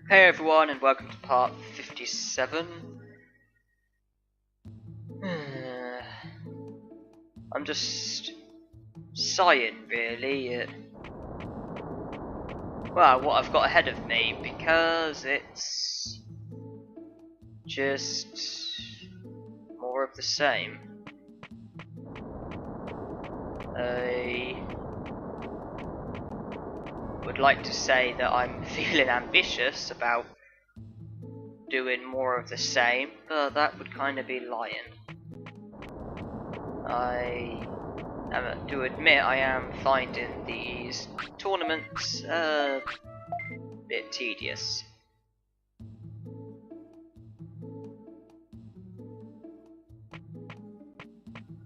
Hey everyone, and welcome to part 57. I'm just sighing really at what I've got ahead of me, because it's just more of the same. I would like to say that I'm feeling ambitious about doing more of the same, but that would kind of be lying. I do admit I am finding these tournaments a bit tedious.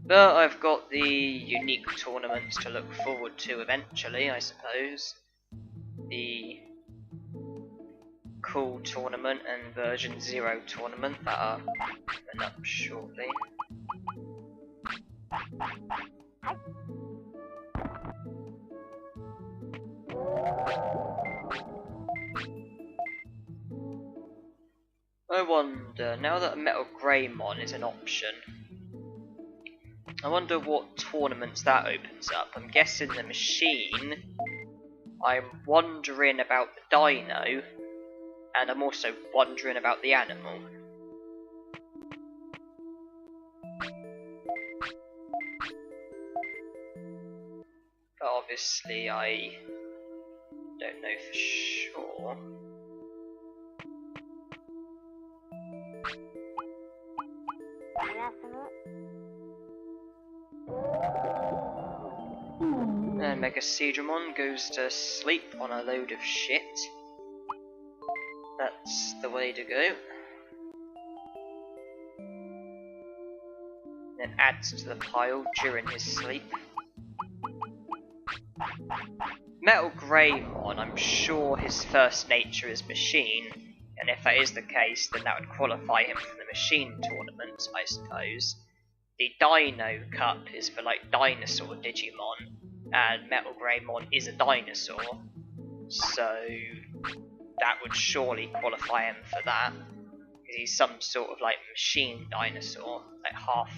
But I've got the unique tournaments to look forward to eventually, I suppose. The Cool tournament and version 0 tournament that are coming up shortly. I wonder, now that Monzaemon is an option, I wonder what tournaments that opens up. I'm guessing the machine. I'm wondering about the dino, and I'm also wondering about the animal. But obviously I don't know for sure. And Digimon goes to sleep on a load of shit. That's the way to go. Then adds to the pile during his sleep. Monzaemon, I'm sure his first nature is machine, and if that is the case, then that would qualify him for the machine tournament, I suppose. The Dino Cup is for like dinosaur Digimon, and Monzaemon is a dinosaur, so that would surely qualify him for that, because he's some sort of like machine dinosaur, like half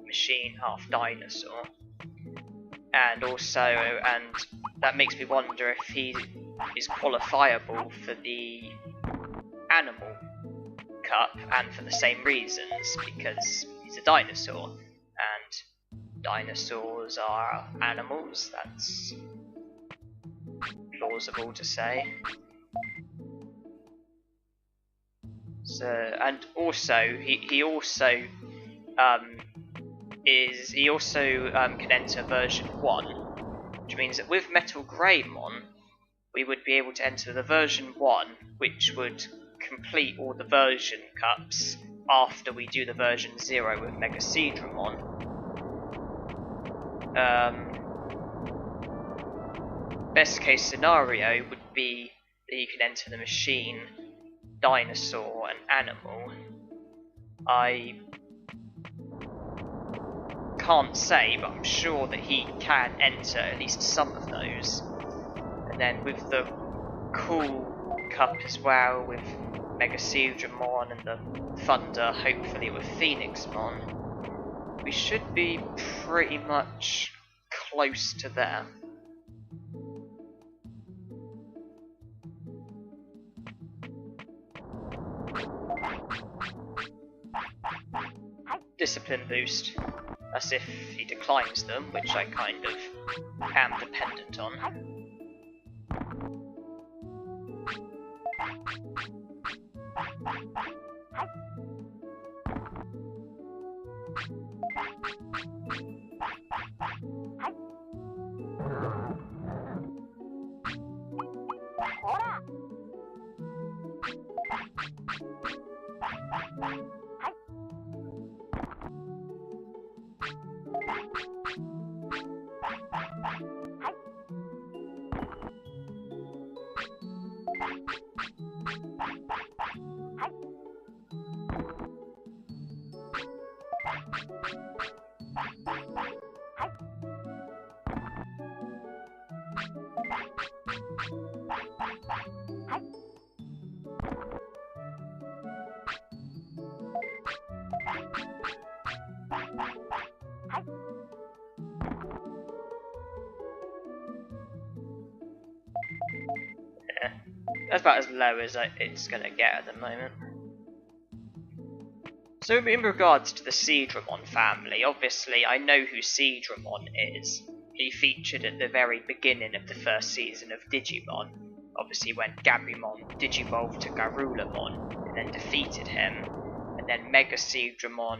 machine, half dinosaur. And also, and that makes me wonder if he is qualifiable for the Animal Cup, and for the same reasons, because he's a dinosaur, and dinosaurs are animals. That's plausible to say. So, and also, he also can enter version 1, which means that with Monzaemon, we would be able to enter the version 1, which would complete all the version cups after we do the version 0 with Speedruns. Best case scenario would be that he can enter the machine, dinosaur, and animal. I can't say, but I'm sure that he can enter at least some of those. And then with the Cool Cup as well, with Monzaemon and the Thunder, hopefully with Phoenixmon, we should be pretty much close to there. Discipline boost. As if he declines them, which I kind of am dependent on. Yeah, that's about as low as it's gonna get at the moment. So in regards to the Seadramon family, obviously I know who Seadramon is. He featured at the very beginning of the first season of Digimon, obviously when Gabumon digivolved to Garulamon and then defeated him, and then Mega Seadramon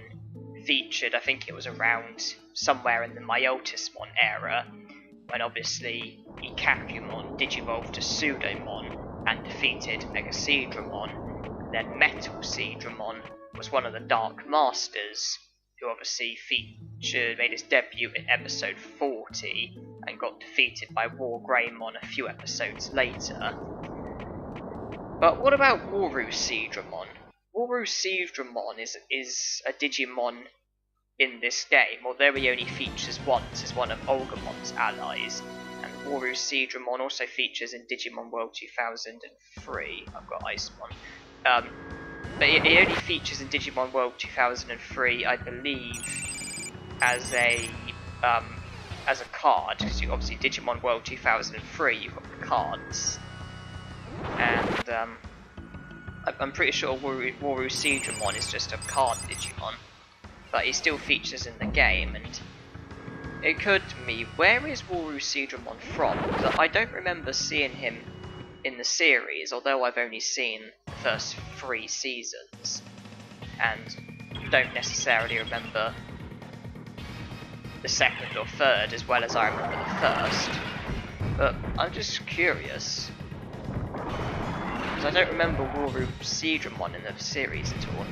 featured, I think it was around somewhere in the Myotismon era, when obviously Ikapumon digivolved to Pseudomon and defeated Mega Seadramon, and then Metal Seadramon was one of the Dark Masters, who obviously made his debut in episode 40 and got defeated by War Greymon a few episodes later. But what about Waru Seadramon? Waru Seadramon is a Digimon in this game, although he only features once as one of Olgamon's allies, and Waru Seadramon also features in Digimon World 2003. I've got Icemon. But it only features in Digimon World 2003, I believe, as a card, because obviously Digimon World 2003, you've got the cards, and I'm pretty sure Waru Seadramon is just a card Digimon, but he still features in the game, and it occurred to me, where is Waru Seadramon from? Because I don't remember seeing him in the series, although I've only seen the first 3 seasons, and don't necessarily remember the second or third as well as I remember the first. But I'm just curious, because I don't remember Waru Seadramon in the series at all.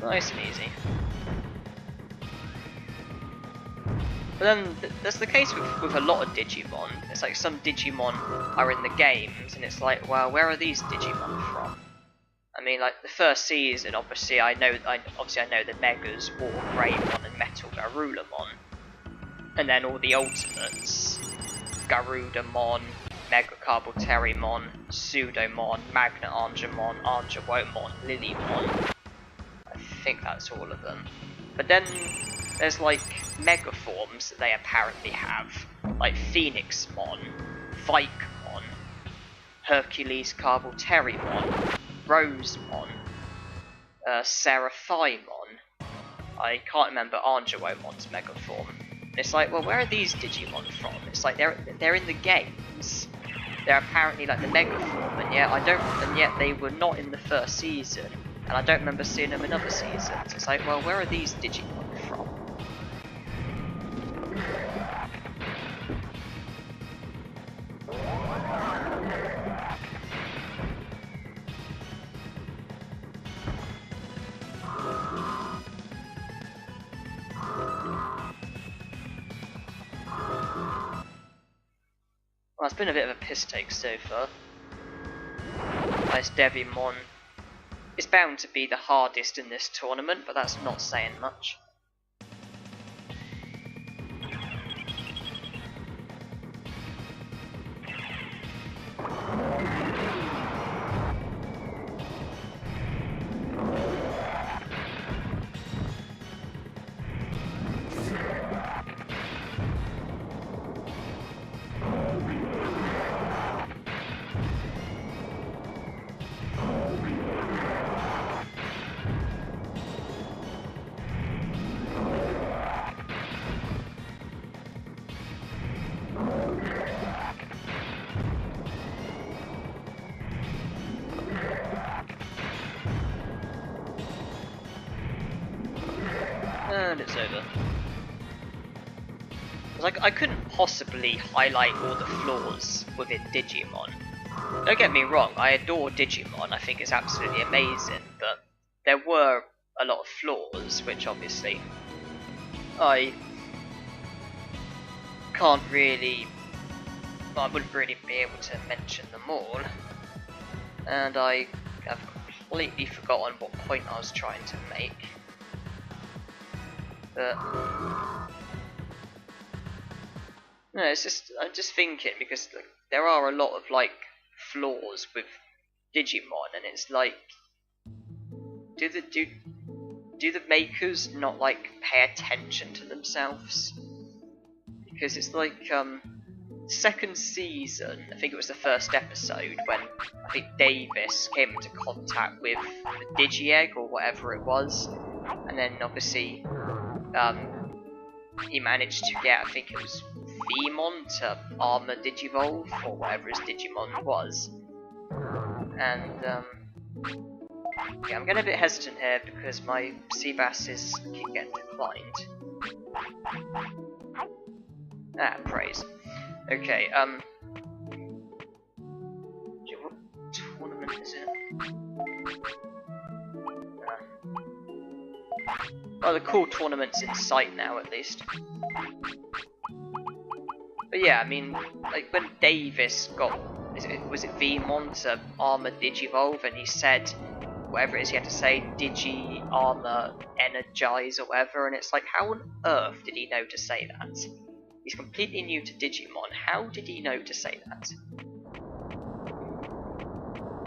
Nice and easy. But then that's the case with a lot of Digimon. It's like some Digimon are in the games, and it's like, well, where are these Digimon from? I mean, like the first season, obviously I know the Megas, War Greymon and Metal Garulamon, and then all the Ultimates: Garudamon, Mega Carboterimon, Pseudomon, Magna Angemon, Anjawomon, Lilymon. I think that's all of them. But then there's like mega forms that they apparently have, like Phoenixmon, Vikemon, Hercules Carboterimon, Rosemon, Seraphimon. I can't remember Anjawomon's mega form. It's like, well, where are these Digimon from? It's like they're in the games. They're apparently like the mega form, and yet they were not in the first season. And I don't remember seeing them in other seasons. It's like, well, where are these Digimon from? Well, it's been a bit of a piss take so far. Nice Devimon. It's bound to be the hardest in this tournament, but that's not saying much. And it's over. Like, I couldn't possibly highlight all the flaws within Digimon. Don't get me wrong, I adore Digimon, I think it's absolutely amazing, but there were a lot of flaws, which obviously I wouldn't really be able to mention them all, and I have completely forgotten what point I was trying to make. But no, it's just, I'm just thinking, because like, there are a lot of like flaws with Digimon, and it's like, do the makers not like pay attention to themselves? Because it's like second season, I think it was the first episode when I think Davis came into contact with the Digi-Egg or whatever it was, and then obviously he managed to get, I think it was Veemon to armor Digivolve or whatever his Digimon was. And yeah, I'm getting a bit hesitant here because my Seabasses keep getting declined. Ah, praise. Okay, what tournament is it? Well, the cool tournament's in sight now, at least. But yeah, I mean, like when Davis got, was it Veemon to armor Digivolve, and he said whatever it is he had to say, Digi armor energize or whatever, and it's like, how on earth did he know to say that? He's completely new to Digimon. How did he know to say that?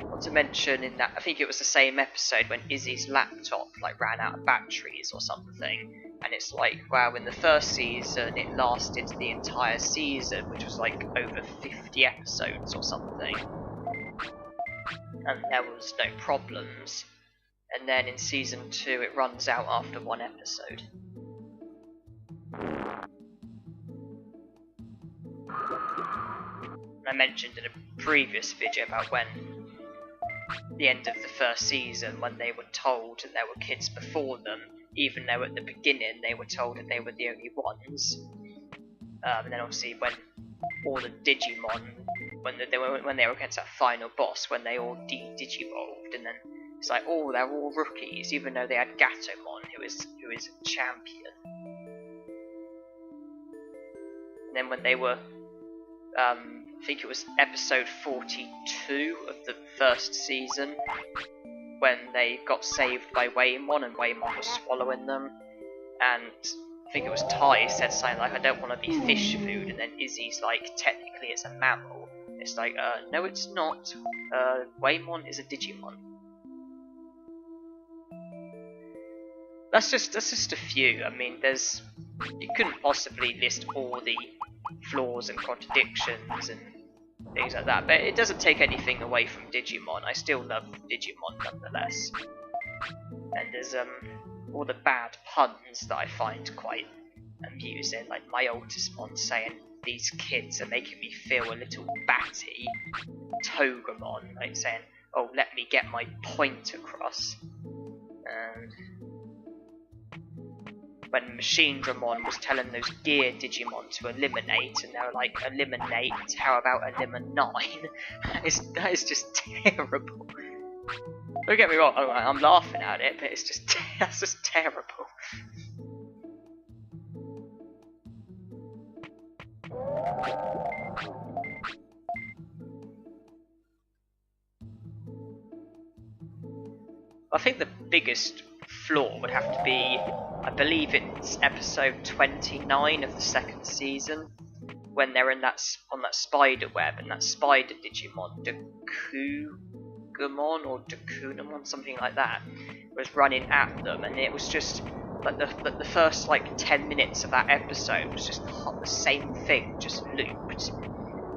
Not to mention in that, I think it was the same episode when Izzy's laptop like ran out of batteries or something, and it's like, wow, in the first season it lasted the entire season, which was like over 50 episodes or something, and there was no problems, and then in season 2 it runs out after one episode. I mentioned in a previous video about when the end of the first season, when they were told that there were kids before them, even though at the beginning they were told that they were the only ones. And then obviously when all the Digimon, when they were against that final boss, when they all digivolved, and then it's like, oh, they're all rookies, even though they had Gatomon, who is a champion. And then when they were, I think it was episode 42 of the first season, when they got saved by Waymon and Waymon was swallowing them, and I think it was Tai said something like, I don't want to be fish food, and then Izzy's like, technically it's a mammal. It's like, no it's not, Waymon is a Digimon. That's just a few. I mean, you couldn't possibly list all the flaws and contradictions and things like that, but it doesn't take anything away from Digimon. I still love Digimon nonetheless. And there's all the bad puns that I find quite amusing, like my Ultimon saying, these kids are making me feel a little batty. Togemon, like saying, oh, let me get my point across. And when Machine Dramon was telling those Gear Digimon to eliminate, and they were like, eliminate, how about eliminate? That is just terrible. Don't get me wrong, I'm laughing at it, but it's just, that's just terrible. I think the biggest flaw would have to be, I believe it's episode 29 of the second season, when they're in on that spider web, and that spider Digimon, Digimon or Dikunamon, something like that, was running at them, and it was just like the first like 10 minutes of that episode was just the same thing, just looped.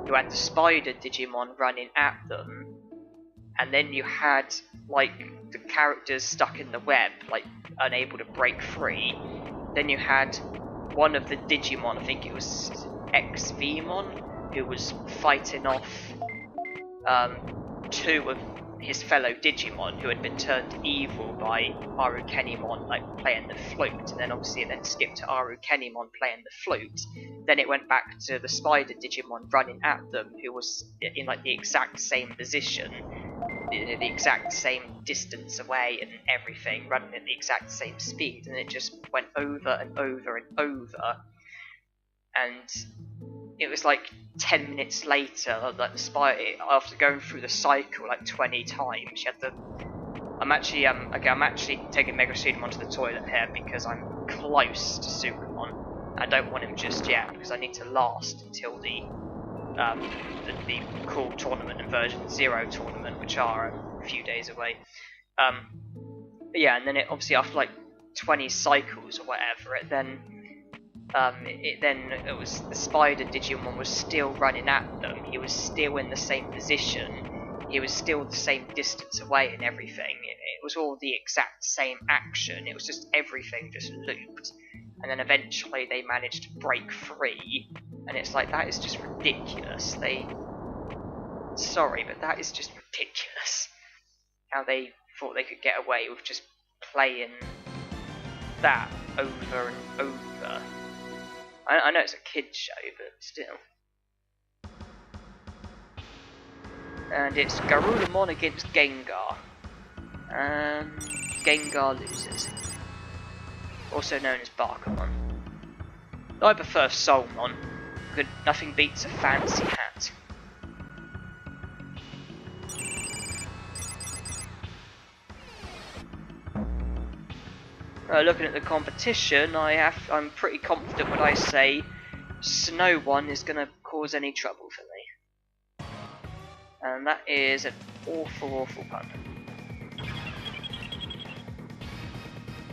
You had the spider Digimon running at them, and then you had like the characters stuck in the web, like unable to break free. Then you had one of the Digimon, I think it was Veemon, who was fighting off two of his fellow Digimon who had been turned evil by Arukenimon, like playing the flute, and then obviously it then skipped to Arukenimon playing the flute. Then it went back to the spider Digimon running at them, who was in like the exact same position, the exact same distance away and everything, running at the exact same speed, and it just went over and over and over. And it was like 10 minutes later, like the spider, after going through the cycle like 20 times, she had the. I'm actually taking Mega Speedruns to the toilet here because I'm close to Supermon. I don't want him just yet because I need to last until the cool tournament and version 0 tournament, which are a few days away. But yeah, and then it obviously after like 20 cycles or whatever, it then it was the spider Digimon was still running at them. He was still in the same position. He was still the same distance away and everything. It was all the exact same action. It was just everything just looped. And then eventually they managed to break free. And it's like, that is just ridiculous. Sorry, but that is just ridiculous. How they thought they could get away with just playing that over and over. I know it's a kid's show, but still. And it's Garurumon against Gengar. And Gengar loses. Also known as Barkamon. I prefer Soulmon. Nothing beats a fancy hat. Looking at the competition, I'm pretty confident when I say Snow One is going to cause any trouble for me. And that is an awful, awful pun.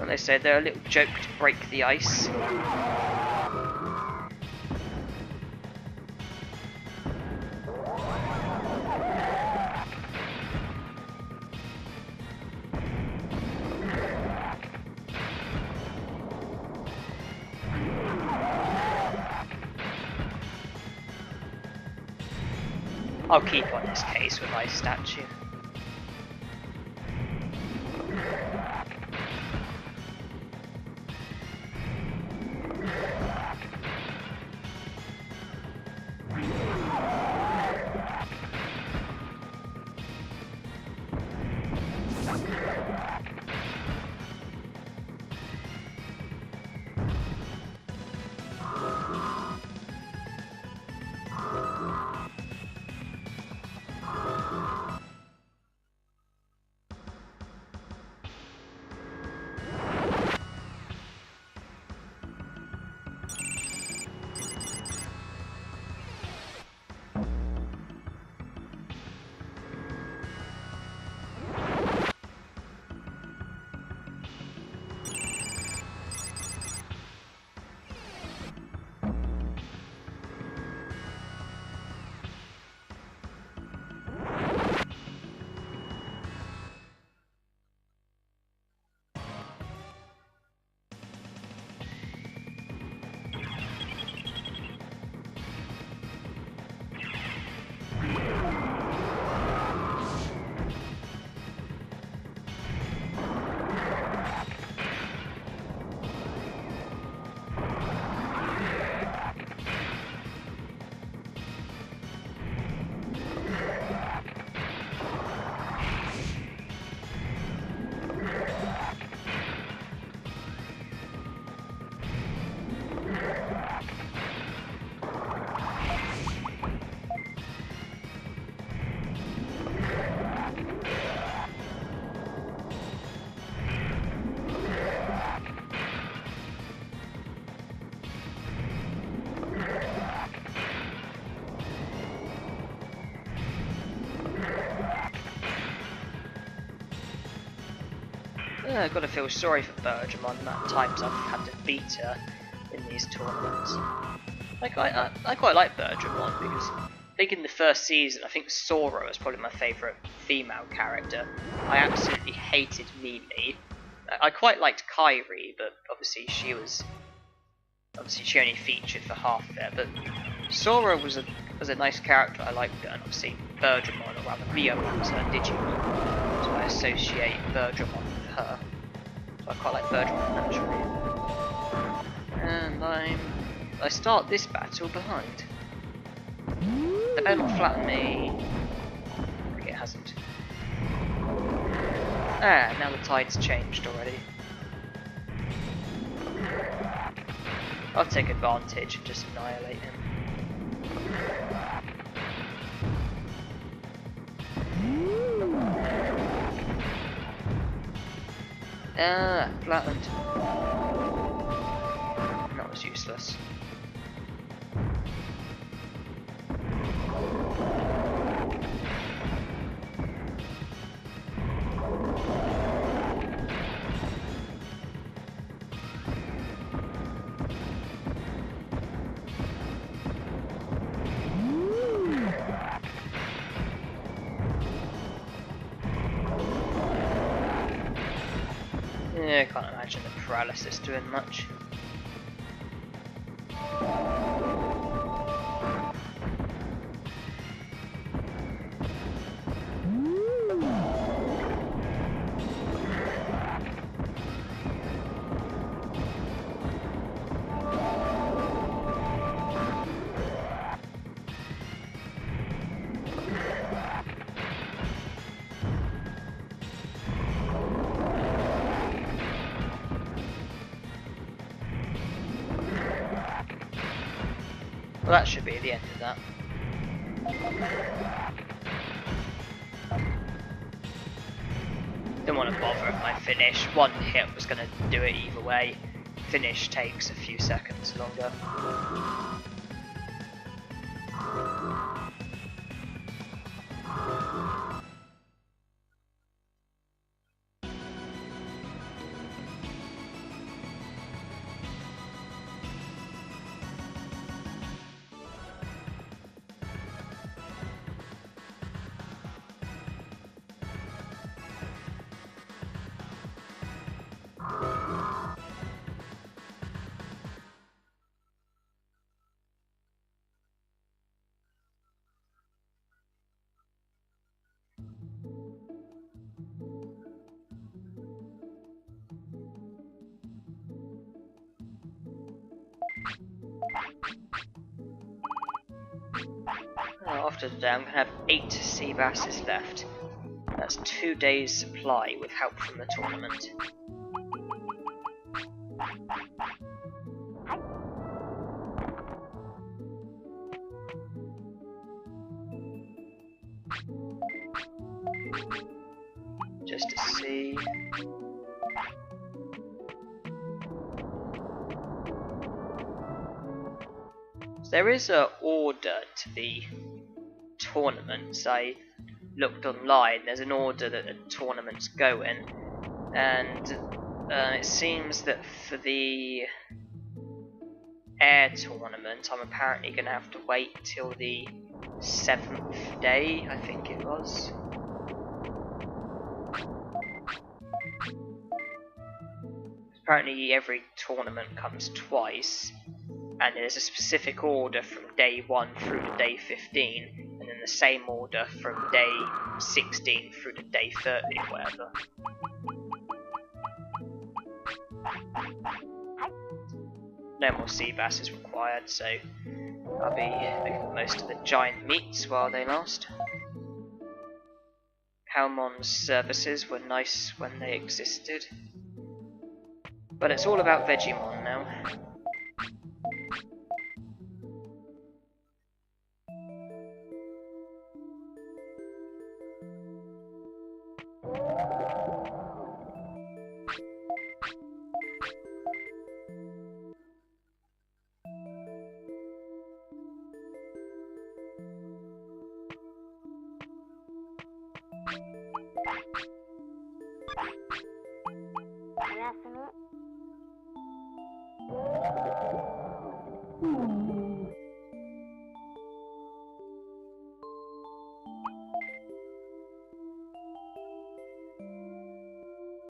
And they say they're a little joke to break the ice. I'll keep on this case with Ice Statue. I've got to feel sorry for Bergamon the amount of times I've had to beat her in these tournaments. I quite like Bergamon because I think in the first season, I think Sora was probably my favourite female character. I absolutely hated Mimi. I quite liked Kairi, but obviously she only featured for half there. But Sora was a nice character. I liked her, and obviously Bergamon, or rather Miamon's her Digimon, so I associate Bergamon with her. So I quite like Bergamon naturally. And I start this battle behind. They better not flatten me. Okay, it hasn't. Ah, now the tide's changed already. I'll take advantage and just annihilate him. Ah, flattened. That was useless. Yeah, I can't imagine the paralysis doing much. Well, that should be the end of that. Don't want to bother if I finish. One hit was going to do it either way. Finish takes a few seconds longer. After today, I'm going to have 8 sea basses left. That's 2 days' supply with help from the tournament. Just to see. So there is an order to the tournaments. I looked online, there's an order that the tournaments go in, and it seems that for the air tournament I'm apparently going to have to wait till the 7th day, I think it was. Apparently every tournament comes twice, and there's a specific order from day 1 through to day 15, and then the same order from day 16 through to day 30 or whatever. No more sea bass is required, so I'll be making most of the giant meats while they last. Palmon's services were nice when they existed, but it's all about Vegemon now.